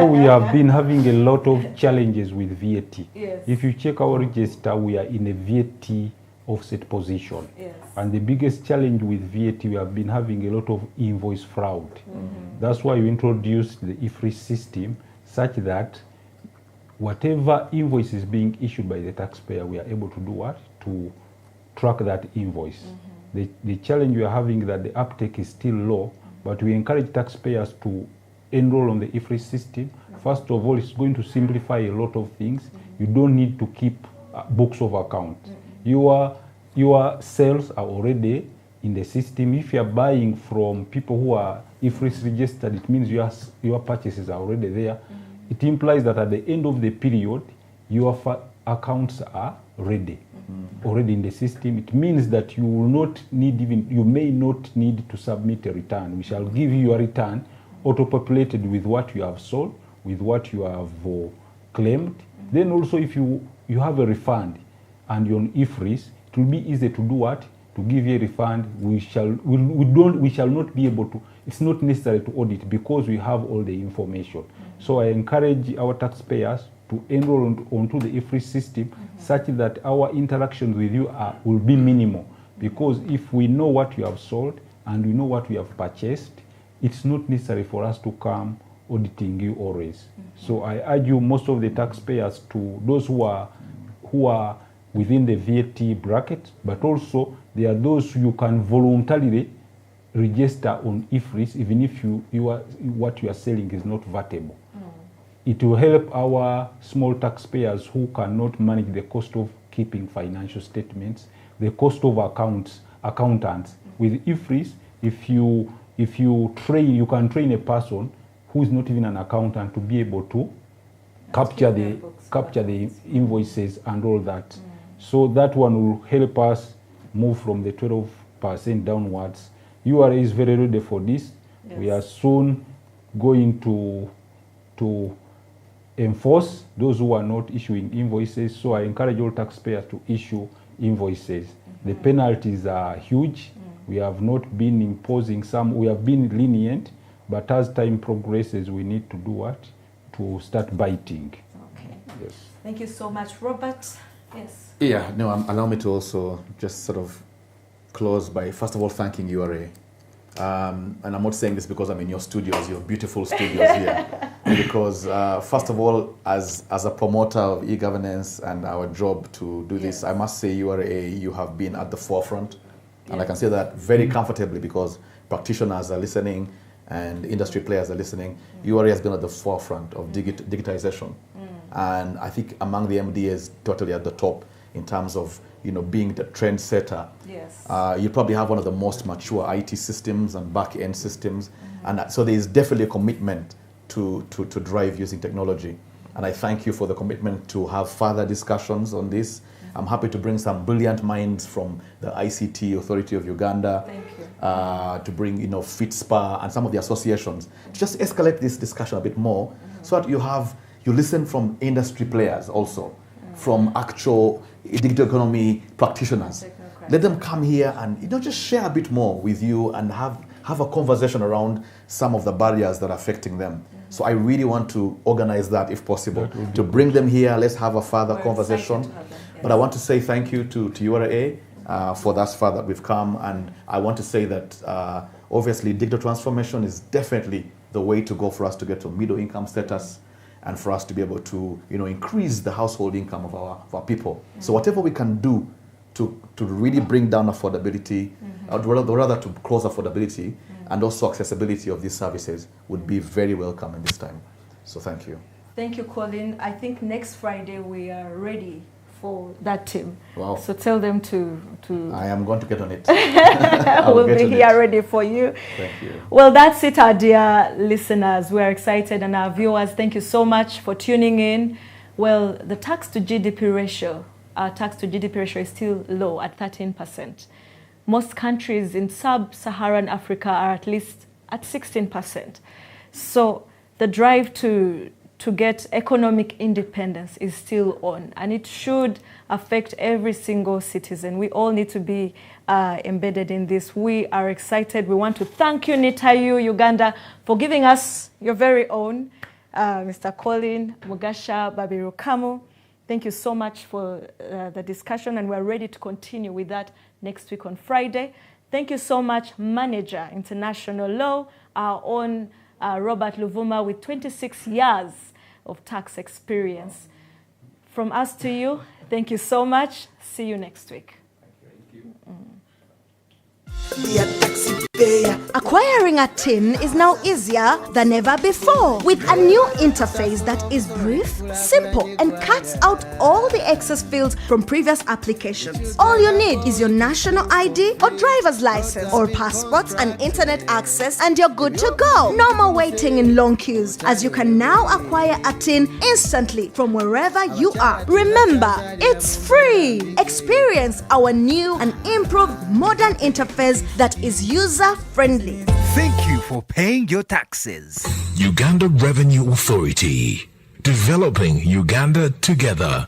We have been having a lot of challenges with VAT. If you check our register, we are in a VAT offset position. And the biggest challenge with VAT, we have been having a lot of invoice fraud. That's why we introduced the IFRIS system, such that whatever invoice is being issued by the taxpayer, we are able to do what? To track that invoice. The challenge we are having is that the uptake is still low, but we encourage taxpayers to enroll on the IFRIS system. First of all, it's going to simplify a lot of things. You don't need to keep books of account. Your sales are already in the system. If you are buying from people who are IFRIS registered, it means your purchases are already there. It implies that at the end of the period, your accounts are ready, already in the system. It means that you may not need to submit a return. We shall give you a return auto-populated with what you have sold, with what you have claimed. Then also, if you have a refund and you're on IFRIS, it will be easy to do what? To give you a refund. We shall not be able to. It's not necessary to audit because we have all the information. So I encourage our taxpayers to enroll onto the IFRIS system such that our interactions with you will be minimal. Because if we know what you have sold and we know what we have purchased, it's not necessary for us to come auditing you always. So I urge you, most of the taxpayers, to those who are within the VAT bracket, but also there are those you can voluntarily register on IFRIS even if what you are selling is not VATable. It will help our small taxpayers who cannot manage the cost of keeping financial statements, the cost of accountants. With IFRIS, if you train, you can train a person who is not even an accountant to be able to capture the invoices and all that. So that one will help us move from the 12% downwards. URA is very ready for this. We are soon going to enforce those who are not issuing invoices. So I encourage all taxpayers to issue invoices. The penalties are huge. We have not been imposing some, we have been lenient, but as time progresses, we need to do what? To start biting. Okay. Yes. Thank you so much, Robert. Yes. Yeah, no, allow me to also just sort of close by, first of all, thanking URA. And I'm not saying this because I'm in your studios, your beautiful studios here. Because, first of all, as a promoter of e-governance and our job to do this, I must say, URA, you have been at the forefront. And I can say that very comfortably because practitioners are listening and industry players are listening. URA has been at the forefront of digitization. And I think among the MDAs, totally at the top in terms of being the trendsetter. Yes. You probably have one of the most mature IT systems and back-end systems. And so there is definitely a commitment to drive using technology. And I thank you for the commitment to have further discussions on this. I'm happy to bring some brilliant minds from the ICT Authority of Uganda. Thank you. To bring, FITSPA and some of the associations to just escalate this discussion a bit more so that you listen from industry players also, from actual digital economy practitioners. Let them come here and just share a bit more with you and have a conversation around some of the barriers that are affecting them. So I really want to organize that if possible, to bring them here. Let's have a further conversation. But I want to say thank you to URA for thus far that we've come. And I want to say that obviously digital transformation is definitely the way to go for us to get to middle income status and for us to be able to increase the household income of our people. So whatever we can do to really bring down affordability, or rather to close affordability and also accessibility of these services would be very welcome in this time. So thank you. Thank you, Colin. I think next Friday we are ready for that team. Wow. So tell them to I am going to get on it. We'll be here ready for you. Thank you. Well, that's it, our dear listeners. We're excited, and our viewers, thank you so much for tuning in. Well, the tax to GDP ratio, our tax to GDP ratio is still low at 13%. Most countries in sub-Saharan Africa are at least at 16%. So the drive to get economic independence is still on, and it should affect every single citizen. We all need to be embedded in this. We are excited. We want to thank you, NITAYU Uganda, for giving us your very own Mr. Colin Mugasha Babirukamu. Thank you so much for the discussion, and we're ready to continue with that next week on Friday. Thank you so much, Manager, International Law, our own Robert Luvuma, with 26 years of tax experience. From us to you, thank you so much. See you next week. Acquiring a tin is now easier than ever before with a new interface that is brief, simple, and cuts out all the excess fields from previous applications. All you need is your national ID or driver's license or passports and internet access, and you're good to go. No more waiting in long queues, as you can now acquire a tin instantly from wherever you are. Remember, it's free. Experience our new and improved modern interface that is user-friendly. Thank you for paying your taxes. Uganda Revenue Authority. Developing Uganda together.